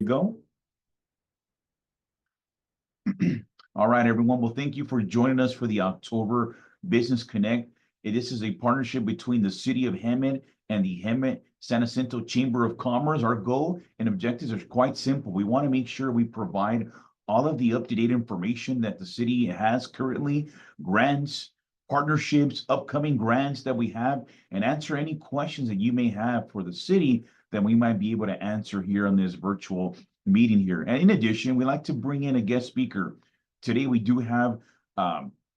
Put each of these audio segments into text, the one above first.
Go. All right, everyone. Well, thank you for joining us for the October Business Connect. This is a partnership between the City of Hemet and the Hemet San Jacinto Chamber of Commerce. Our goal and objectives are quite simple. We want to make sure we provide all of the up-to-date information that the city has currently, grants, partnerships, upcoming grants that we have, and answer any questions that you may have for the city that we might be able to answer here on this virtual meeting here. And in addition, we like to bring in a guest speaker. Today, we do have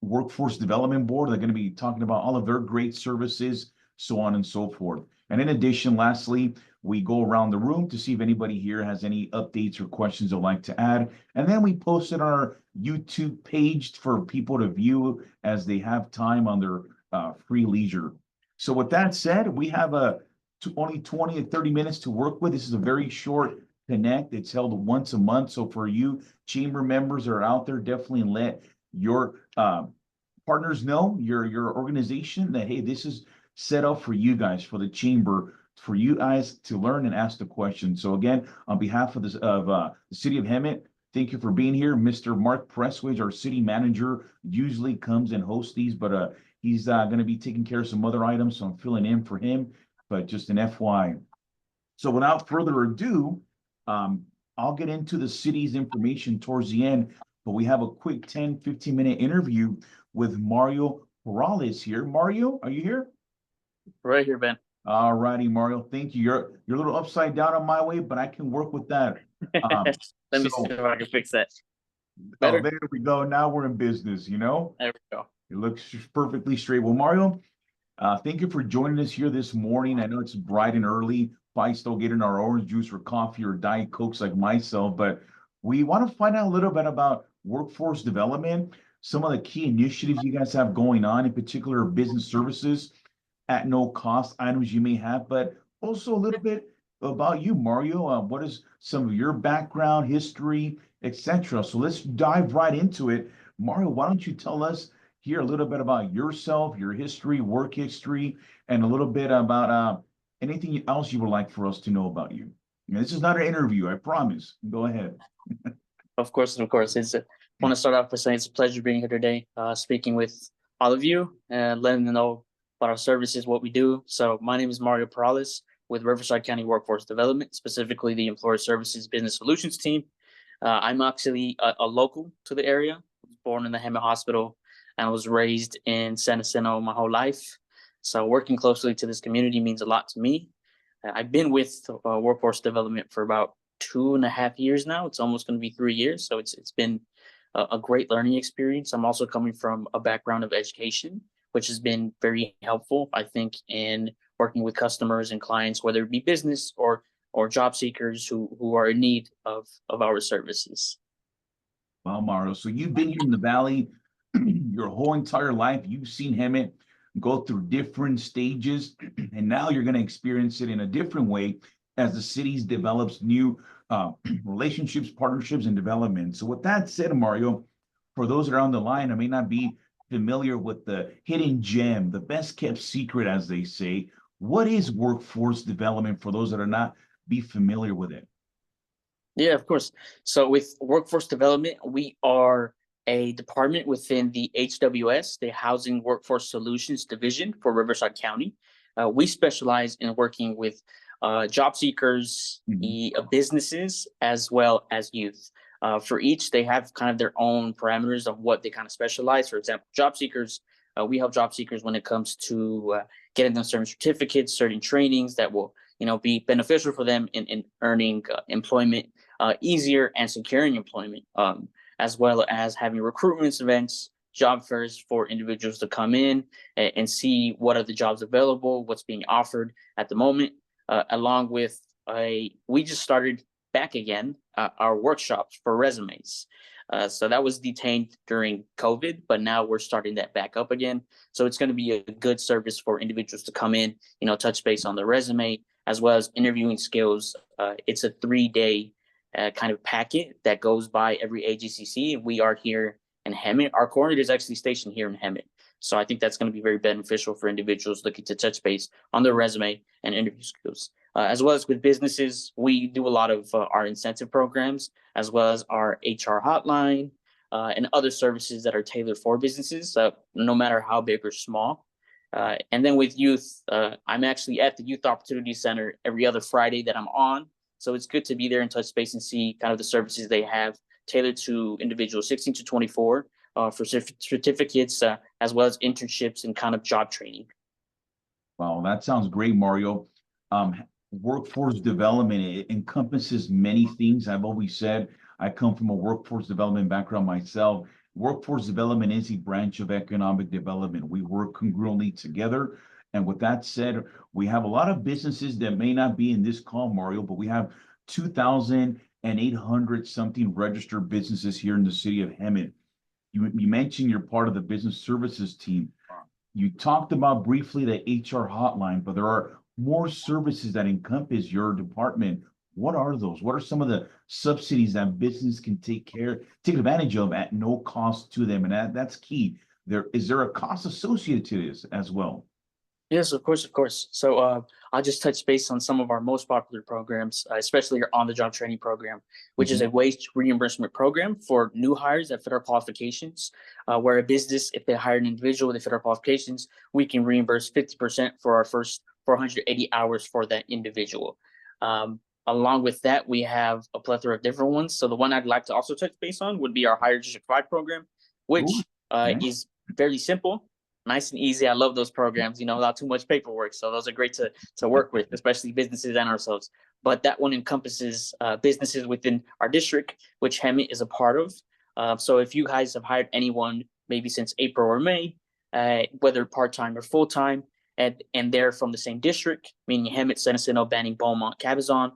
Workforce Development Board. They're going to be talking about all of their great services, so on and so forth. And in addition, lastly, we go around the room to see if anybody here has any updates or questions they'd like to add. And then we post it on our YouTube page for people to view as they have time on their free leisure. So with that said, we have only 20 to 30 minutes to work with. This is a very short Connect. It's held once a month. So for you chamber members that are out there, definitely let your partners know, your organization, that, hey, this is set up for you guys, for the chamber, for you guys to learn and ask the questions. So again, on behalf of the City of Hemet, thank you for being here. Mr. Mark Presswage, our city manager, usually comes and hosts these, but he's going to be taking care of some other items, so I'm filling in for him, but just an FYI. So without further ado, I'll get into the city's information towards the end, but we have a quick 10-15 minute interview with Mario Perales here. Mario, are you here? Right here, Ben. All righty, Mario. Thank you. You're a little upside down on my way, but I can work with that. Let me see if I can fix that. Better. Oh, there we go. Now we're in business, you know? There we go. It looks perfectly straight. Well, Mario, thank you for joining us here this morning. I know it's bright and early. Probably still getting our orange juice or coffee or Diet Cokes like myself, but we want to find out a little bit about workforce development, some of the key initiatives you guys have going on, in particular business services at no cost items you may have, but also a little bit about you, Mario. What is some of your background, history, etc. So let's dive right into it. Mario, why don't you tell us here a little bit about yourself, your history, work history, and a little bit about anything else you would like for us to know about you. This is not an interview, I promise. Go ahead. Of course. I want to start off by saying it's a pleasure being here today, speaking with all of you and letting them know about our services, what we do. So my name is Mario Perales with Riverside County Workforce Development, specifically the Employer Services Business Solutions team. I'm actually a local to the area. I was born in the Hemet Hospital and I was raised in San Jacinto my whole life. So working closely to this community means a lot to me. I've been with Workforce Development for about 2.5 years now. It's almost going to be 3 years. So it's been a great learning experience. I'm also coming from a background of education, which has been very helpful, I think, in working with customers and clients, whether it be business or job seekers who are in need of our services. Well, Mario, so you've been here in the Valley your whole entire life. You've seen Hemet go through different stages, and now you're going to experience it in a different way as the city develops new relationships, partnerships, and development. So with that said, Mario, for those that are on the line and may not be familiar with the hidden gem, the best kept secret, as they say, what is workforce development for those that are not be familiar with it? Yeah, of course. So with workforce development, we are a department within the HWS, the Housing Workforce Solutions Division for Riverside County. We specialize in working with job seekers, businesses, as well as youth. For each, they have kind of their own parameters of what they kind of specialize. For example, job seekers, we help job seekers when it comes to getting them certain certificates, certain trainings that will, be beneficial for them in earning employment easier and securing employment. As well as having recruitment events, job fairs for individuals to come in and see what are the jobs available, what's being offered at the moment, along with we just started back again our workshops for resumes. So that was detained during COVID, but now we're starting that back up again. So it's going to be a good service for individuals to come in, touch base on their resume, as well as interviewing skills. It's a 3-day kind of packet that goes by every AGCC. We are here in Hemet. Our coordinator is actually stationed here in Hemet. So I think that's going to be very beneficial for individuals looking to touch base on their resume and interview skills. as well as with businesses, we do a lot of our incentive programs, as well as our HR hotline, and other services that are tailored for businesses, no matter how big or small. And then with youth, I'm actually at the Youth Opportunity Center every other Friday that I'm on. So it's good to be there and touch base and see kind of the services they have tailored to individuals 16 to 24 for certificates, as well as internships and kind of job training. Wow, that sounds great, Mario. Workforce development, it encompasses many things. I've always said I come from a workforce development background myself. Workforce development is a branch of economic development. We work congruently together. And with that said, we have a lot of businesses that may not be in this call, Mario, but we have 2,800 something registered businesses here in the city of Hemet. You mentioned you're part of the business services team. You talked about briefly the HR hotline, but there are more services that encompass your department. What are those? What are some of the subsidies that business can take advantage of at no cost to them? And that's key. Is there a cost associated to this as well? Yes, of course, of course. So I'll just touch base on some of our most popular programs, especially our on-the-job training program, which is a wage reimbursement program for new hires that fit our qualifications. Where a business, if they hire an individual that fit our qualifications, we can reimburse 50% for our first 480 hours for that individual. Along with that, we have a plethora of different ones. So the one I'd like to also touch base on would be our Hire District 5 program, which is fairly simple, nice and easy. I love those programs, without too much paperwork. So those are great to work with, especially businesses and ourselves. But that one encompasses businesses within our district, which Hemet is a part of. So if you guys have hired anyone maybe since April or May, whether part-time or full-time, and they're from the same district, meaning Hemet, San Jacinto, Banning, Beaumont, Cabazon,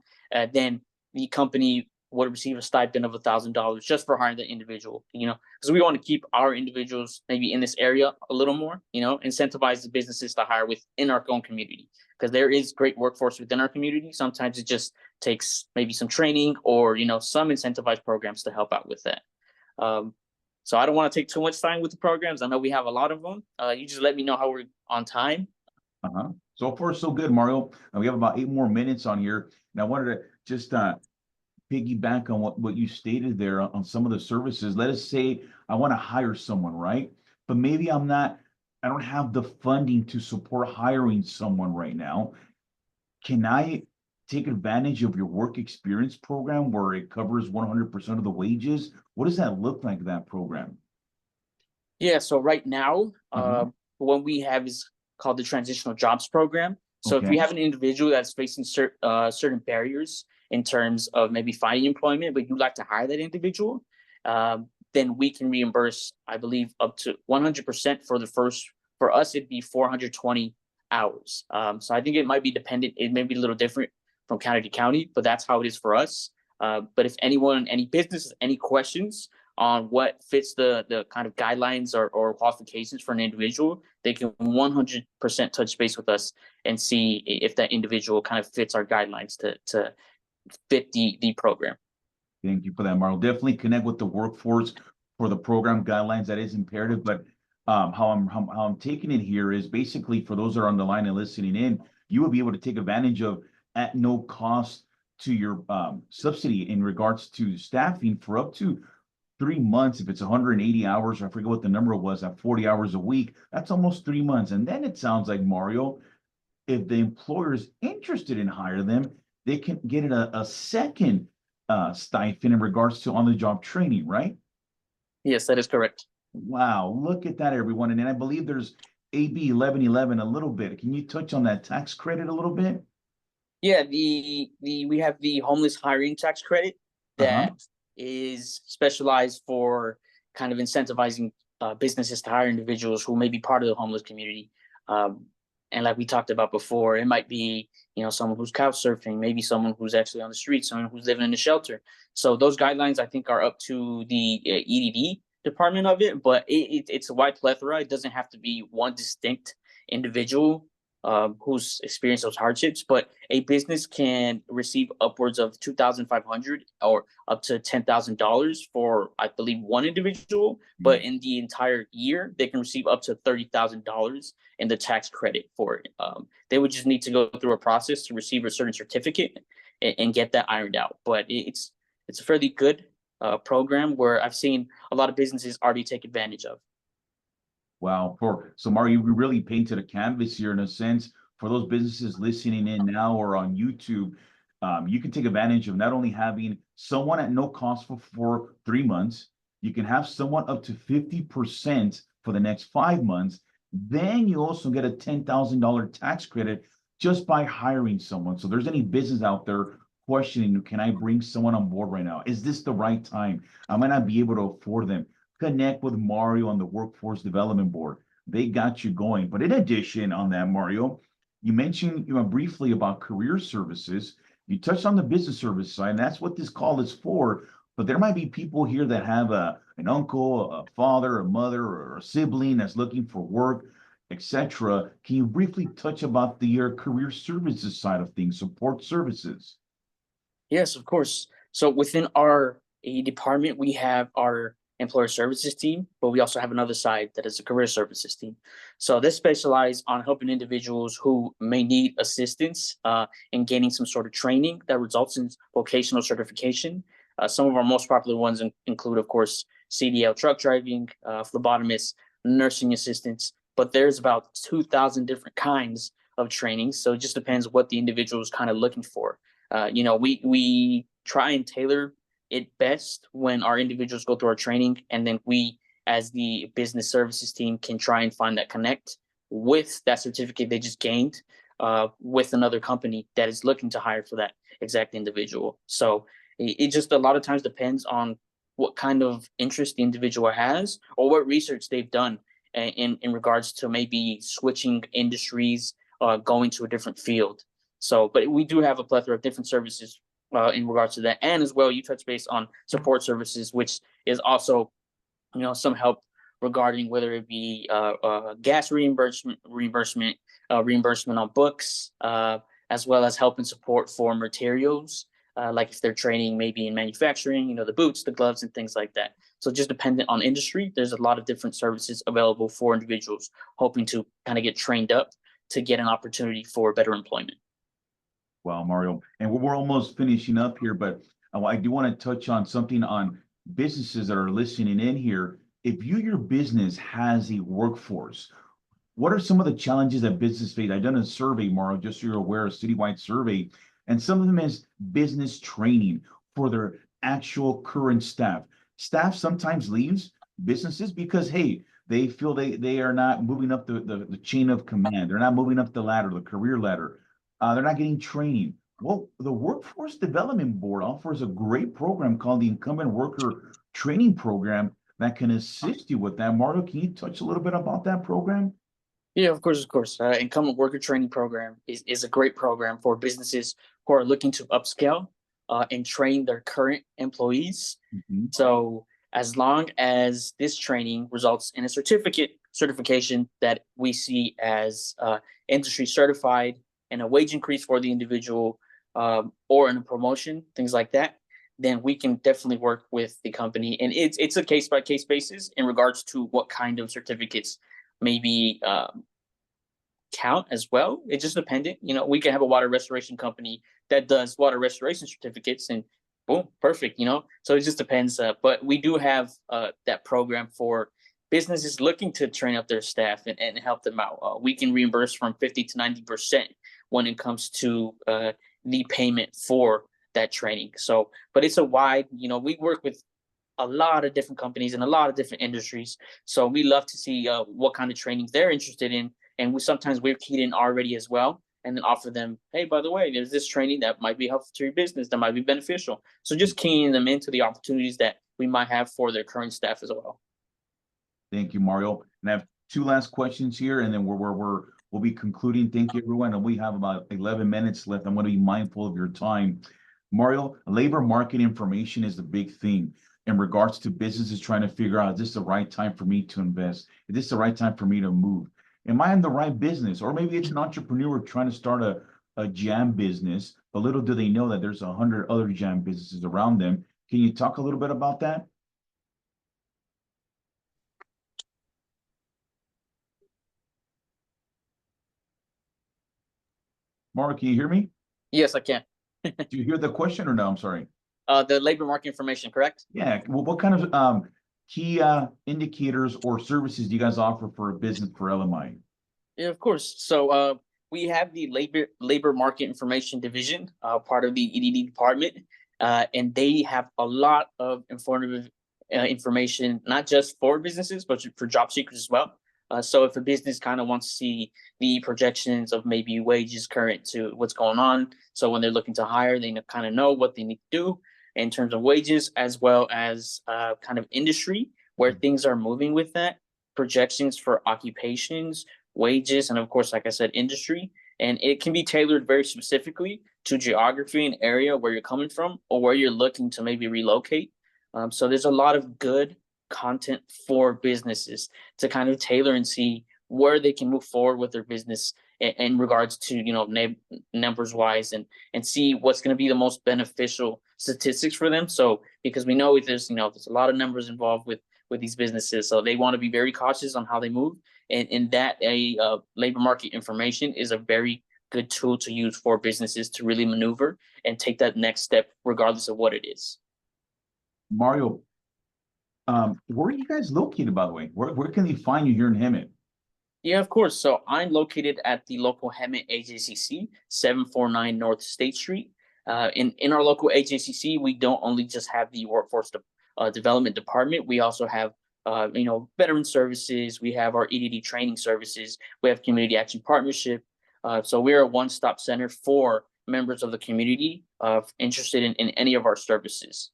then the company would receive a stipend of $1,000 just for hiring the individual, because we want to keep our individuals maybe in this area a little more, incentivize the businesses to hire within our own community, because there is great workforce within our community. Sometimes it just takes maybe some training or, some incentivized programs to help out with that. So I don't want to take too much time with the programs. I know we have a lot of them. You just let me know how we're on time. So far, so good, Mario. We have about 8 more minutes on here. And I wanted to just piggyback on what you stated there on some of the services. Let us say I want to hire someone, right? But maybe I don't have the funding to support hiring someone right now. Can I take advantage of your work experience program where it covers 100% of the wages? What does that look like, that program? Yeah, so right now, what we have is called the Transitional Jobs Program. So if you have an individual that's facing certain barriers in terms of maybe finding employment, but you'd like to hire that individual, then we can reimburse, I believe, up to 100% for us, it'd be 420 hours. So I think it might be dependent. It may be a little different from county to county, but that's how it is for us. But if anyone, any business has any questions on what fits the kind of guidelines or qualifications for an individual, they can 100% touch base with us and see if that individual kind of fits our guidelines to fit the program. Thank you for that, Mario. Definitely connect with the workforce for the program guidelines. That is imperative. But how I'm taking it here is basically for those that are on the line and listening in, you will be able to take advantage of at no cost to your subsidy in regards to staffing for up to 3 months. If it's 180 hours, I forget what the number was, at 40 hours a week, that's almost 3 months. And then it sounds like, Mario, if the employer is interested in hiring them, they can get a second stipend in regards to on-the-job training, right? Yes, that is correct. Wow, look at that, everyone. And then I believe there's AB 1111 a little bit. Can you touch on that tax credit a little bit? Yeah, we have the homeless hiring tax credit that is specialized for kind of incentivizing businesses to hire individuals who may be part of the homeless community. And like we talked about before, it might be, someone who's couch surfing, maybe someone who's actually on the street, someone who's living in a shelter. So those guidelines, I think, are up to the EDD department of it, but it's a wide plethora. It doesn't have to be one distinct individual who's experienced those hardships. But a business can receive upwards of 2,500 or up to $10,000 for, I believe, one individual. But in the entire year, they can receive up to $30,000 in the tax credit for it. They would just need to go through a process to receive a certain certificate and get that ironed out. But it's a fairly good program where I've seen a lot of businesses already take advantage of. Wow. So Mario, we really painted a canvas here in a sense for those businesses listening in now or on YouTube. You can take advantage of not only having someone at no cost for 3 months, you can have someone up to 50% for the next 5 months. Then you also get a $10,000 tax credit just by hiring someone. So there's any business out there questioning, can I bring someone on board right now? Is this the right time? I might not be able to afford them. Connect with Mario on the Workforce Development Board. They got you going. But in addition on that, Mario, you mentioned briefly about career services. You touched on the business service side, and that's what this call is for. But there might be people here that have an uncle, a father, a mother, or a sibling that's looking for work, etc. Can you briefly touch about the career services side of things, support services? Yes, of course. So within our department, we have our employer services team, but we also have another side that is a career services team. So they specialize on helping individuals who may need assistance in gaining some sort of training that results in vocational certification. Some of our most popular ones include, of course, CDL truck driving, phlebotomists, nursing assistants, but there's about 2,000 different kinds of training. So it just depends what the individual is kind of looking for. We try and tailor it best when our individuals go through our training, and then we, as the business services team, can try and find that connect with that certificate they just gained with another company that is looking to hire for that exact individual. So it just a lot of times depends on what kind of interest the individual has or what research they've done in regards to maybe switching industries, going to a different field. So, but we do have a plethora of different services in regards to that. And as well, you touch base on support services, which is also, some help regarding whether it be gas reimbursement on books, as well as help and support for materials, like if they're training maybe in manufacturing, the boots, the gloves, and things like that. So just dependent on industry, there's a lot of different services available for individuals hoping to kind of get trained up to get an opportunity for better employment. Wow, Mario. And we're almost finishing up here, but I do want to touch on something on businesses that are listening in here. If your business has a workforce, what are some of the challenges that business face? I've done a survey, Mario, just so you're aware, a citywide survey, and some of them is business training for their actual current staff. Staff sometimes leaves businesses because, hey, they feel they are not moving up the chain of command. They're not moving up the ladder, the career ladder. They're not getting training. Well, the Workforce Development Board offers a great program called the Incumbent Worker Training Program that can assist you with that. Mario, can you touch a little bit about that program? Yeah, of course, of course. Incumbent Worker Training Program is a great program for businesses who are looking to upscale and train their current employees. Mhm. So as long as this training results in a certification that we see as industry certified and a wage increase for the individual or in a promotion, things like that, then we can definitely work with the company. And it's a case by case basis in regards to what kind of certificates maybe count as well. It's just dependent. We can have a water restoration company that does water restoration certificates and boom, perfect, So it just depends. But we do have that program for businesses looking to train up their staff and help them out. We can reimburse from 50 to 90% when it comes to the payment for that training. So, but it's a wide, we work with a lot of different companies in a lot of different industries. So we love to see what kind of trainings they're interested in. And we're keyed in already as well. And then offer them, hey, by the way, there's this training that might be helpful to your business, that might be beneficial. So just keying them into the opportunities that we might have for their current staff as well. Thank you, Mario. And I have two last questions here, and then we'll be concluding. Thank you, everyone. And we have about 11 minutes left. I'm going to be mindful of your time. Mario, labor market information is the big thing in regards to businesses trying to figure out, is this the right time for me to invest? Is this the right time for me to move? am I in the right business? Or maybe it's an entrepreneur trying to start a jam business, but little do they know that there's 100 other jam businesses around them. Can you talk a little bit about that? Mark, can you hear me? Yes, I can. Do you hear the question or no? I'm sorry. The labor market information, correct? Yeah, well, what kind of key indicators or services do you guys offer for a business for LMI? Yeah, of course. So we have the labor market information division, part of the EDD department, and they have a lot of informative information, not just for businesses, but for job seekers as well. So if a business kind of wants to see the projections of maybe wages current to what's going on, so when they're looking to hire, they kind of know what they need to do in terms of wages, as well as kind of industry where things are moving with that, projections for occupations, wages, and of course, like I said, industry. And it can be tailored very specifically to geography and area where you're coming from or where you're looking to maybe relocate. So there's a lot of good content for businesses to kind of tailor and see where they can move forward with their business in regards to, you know, numbers wise, and see what's going to be the most beneficial statistics for them. So because we know there's, you know, there's a lot of numbers involved with these businesses, so they want to be very cautious on how they move, and that labor market information is a very good tool to use for businesses to really maneuver and take that next step regardless of what it is. Mario, where are you guys located, by the way? Where can they find you here in Hemet? Yeah, of course. So I'm located at the local Hemet AJCC, 749 North State Street. In our local AJCC, we don't only just have the workforce development department. We also have you know, veteran services. We have our EDD training services. We have community action partnership. So we're a one-stop center for members of the community interested in any of our services.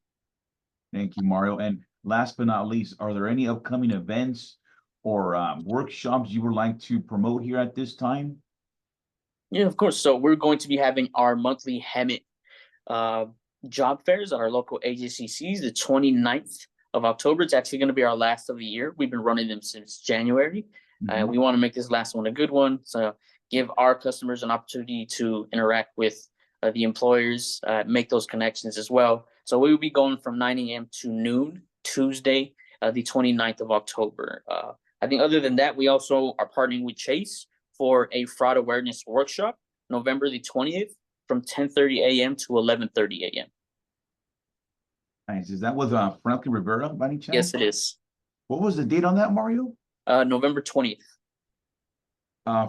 Thank you, Mario. And last but not least, are there any upcoming events or workshops you would like to promote here at this time? Yeah, of course. So we're going to be having our monthly Hemet job fairs at our local AJCCs, the 29th of October. It's actually going to be our last of the year. We've been running them since January. We want to make this last one a good one. So give our customers an opportunity to interact with the employers, make those connections as well. So we will be going from 9 a.m. to noon, Tuesday, the 29th of October. I think other than that, we also are partnering with Chase for a fraud awareness workshop, November the 20th, from 10:30 a.m. to 11:30 a.m. Nice. Is that with Franklin Rivera by any chance? Yes, it is. What was the date on that, Mario? November 20th.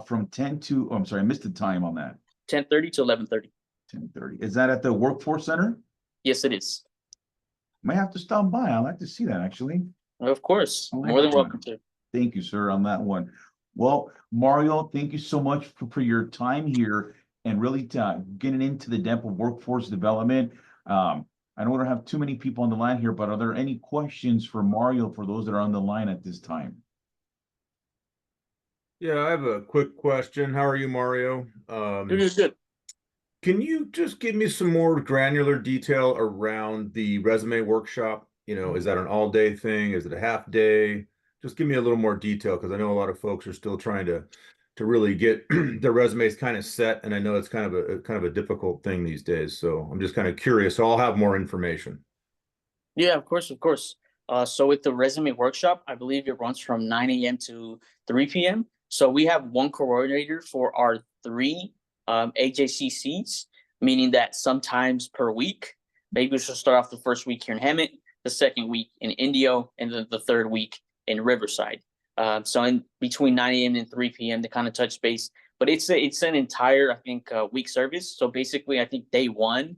From 10 to, oh, I'm sorry, I missed the time on that. 10:30 to 11:30. 10:30. Is that at the Workforce Center? Yes, it is. Might have to stop by. I'd like to see that actually. Of course. I like More than that. welcome to. Thank you, sir, on that one. Well, Mario, thank you so much for your time here and really getting into the depth of workforce development. I don't want to have too many people on the line here, but are there any questions for Mario for those that are on the line at this time? Yeah, I have a quick question. How are you, Mario? Good. Can you just give me some more granular detail around the resume workshop? You know, is that an all-day thing? Is it a half day? Just give me a little more detail, because I know a lot of folks are still trying to really get their resumes kind of set, and I know it's kind of a difficult thing these days. So I'm just kind of curious. So I'll have more information. Yeah, of course. So with the resume workshop, I believe it runs from 9 a.m. to 3 p.m. So we have one coordinator for our 3 AJCCs, meaning that sometimes per week, maybe we should start off the first week here in Hemet, the second week in Indio, and then the third week in Riverside. So in between 9 a.m. and 3 p.m. to kind of touch base, but it's an entire, I think, week service. So basically, I think day 1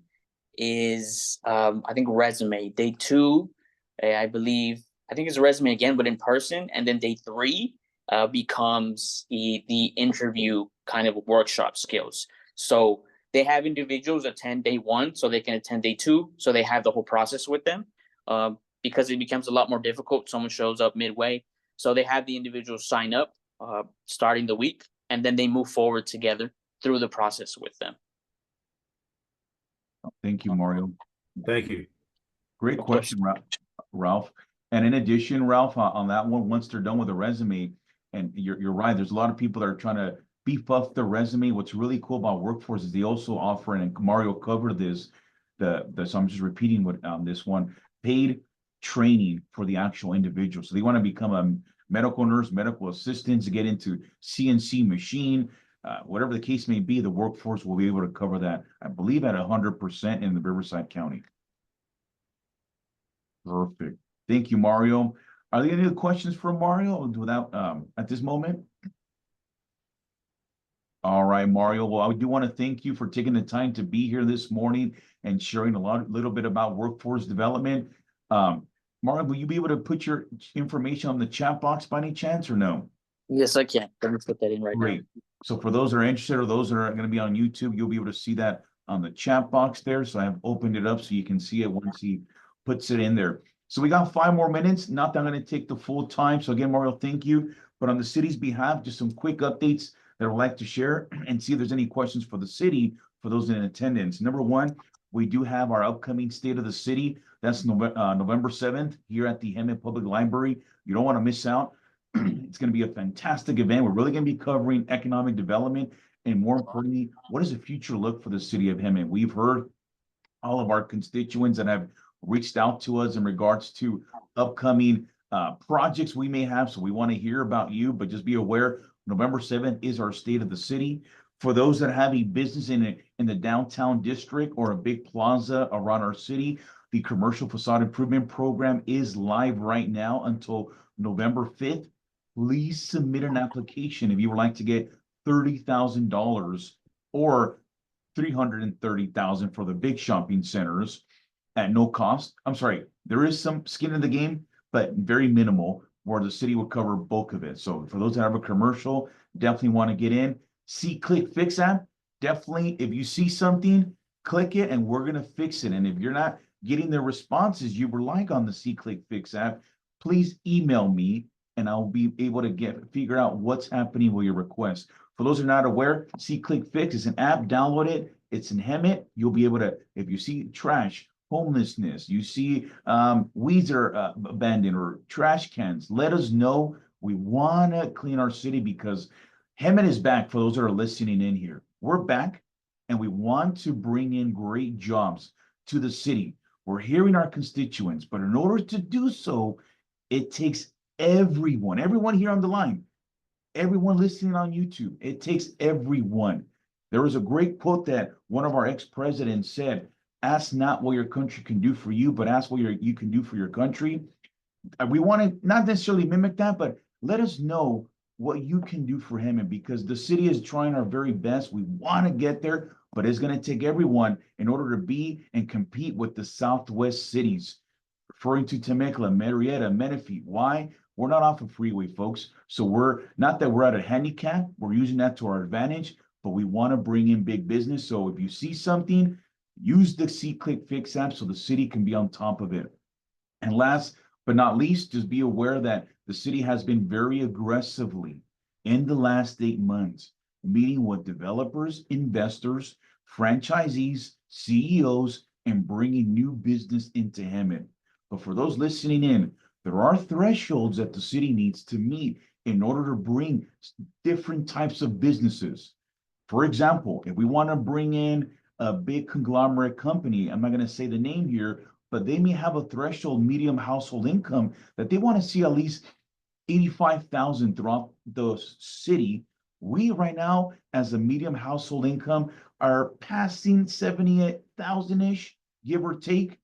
is I think resume. Day 2, I think it's a resume again, but in person, and then day 3 becomes the interview kind of workshop skills. So they have individuals attend day 1 so they can attend day 2, so they have the whole process with them, because it becomes a lot more difficult. Someone shows up midway, so they have the individuals sign up starting the week, and then they move forward together through the process with them. Thank you, Mario. Thank you. Great question, Ralph. And in addition, Ralph, on that one, once they're done with the resume, And you're right. There's a lot of people that are trying to beef up their resume. What's really cool about Workforce is they also offer, and Mario covered this, so I'm just repeating what this one, paid training for the actual individual. So they want to become a medical nurse, medical assistant, to get into CNC machine, whatever the case may be, the Workforce will be able to cover that, I believe, at 100% in the Riverside County. Perfect. Thank you, Mario. Are there any other questions for Mario without at this moment? All right, Mario. Well, I do want to thank you for taking the time to be here this morning and sharing little bit about workforce development. Mario, will you be able to put your information on the chat box by any chance or no? Yes, I can. Let me put that in right now. Great. So for those that are interested or those that are going to be on YouTube, you'll be able to see that on the chat box there. So I have opened it up so you can see it once he puts it in there. So we got 5 more minutes. Not that I'm going to take the full time. So again, Mario, thank you. But on the city's behalf, just some quick updates that I'd like to share and see if there's any questions for the city for those in attendance. Number one, we do have our upcoming State of the City. That's November 7th here at the Hemet Public Library. You don't want to miss out. It's going to be a fantastic event. We're really going to be covering economic development and, more importantly, what does the future look for the city of Hemet? We've heard all of our constituents that have reached out to us in regards to upcoming projects we may have. So we want to hear about you, but just be aware, November 7th is our State of the City. For those that have a business in the downtown district or a big plaza around our city, the Commercial Facade Improvement Program is live right now until November 5th. Please submit an application if you would like to get $30,000 or $330,000 for the big shopping centers at no cost. I'm sorry, there is some skin in the game, but very minimal, where the city will cover bulk of it. So for those that have a commercial, definitely want to get in. See Click Fix app. Definitely, if you see something, click it and we're going to fix it. And if you're not getting the responses you would like on the See Click Fix app, please email me and I'll be able to figure out what's happening with your request. For those who are not aware, See Click Fix is an app. Download it. It's in Hemet. You'll be able to, if you see trash, homelessness, you see weeds are abandoned or trash cans, let us know. We want to clean our city because Hemet is back. For those that are listening in here, we're back and we want to bring in great jobs to the city. We're hearing our constituents, but in order to do so, it takes everyone here on the line, everyone listening on YouTube. It takes everyone. There was a great quote that one of our ex-presidents said, ask not what your country can do for you, but ask what you can do for your country. We want to not necessarily mimic that, but let us know what you can do for him. And because the city is trying our very best, we want to get there, but it's going to take everyone in order to be and compete with the Southwest cities, referring to Temecula, Marietta, Menifee. Why? We're not off a freeway, folks. So we're not that we're at a handicap. We're using that to our advantage, but we want to bring in big business. So if you see something, use the See Click Fix app so the city can be on top of it. And last but not least, just be aware that the city has been very aggressively in the last 8 months meeting with developers, investors, franchisees, CEOs, and bringing new business into Hemet. But for those listening in, there are thresholds that the city needs to meet in order to bring different types of businesses. For example, if we want to bring in a big conglomerate company, I'm not going to say the name here, but they may have a threshold medium household income that they want to see at least 85,000 throughout the city. We right now, as a medium household income, are passing 78,000-ish, give or take.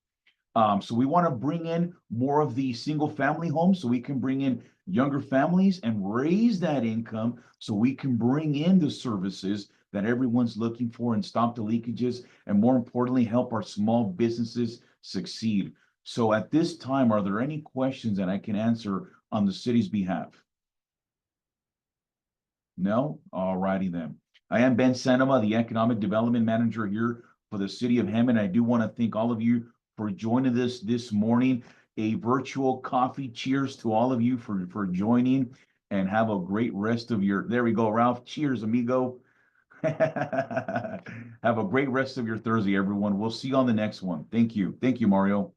So we want to bring in more of the single family homes so we can bring in younger families and raise that income so we can bring in the services that everyone's looking for and stop the leakages, and more importantly, help our small businesses succeed. So at this time, are there any questions that I can answer on the city's behalf? No? All righty then. I am Ben Sanoma, the Economic Development Manager here for the city of Hemet. I do want to thank all of you for joining us this morning. A virtual coffee cheers to all of you for joining, and have a great rest of your, there we go, Ralph. Cheers, amigo. Have a great rest of your Thursday, everyone. We'll see you on the next one. Thank you. Thank you, Mario.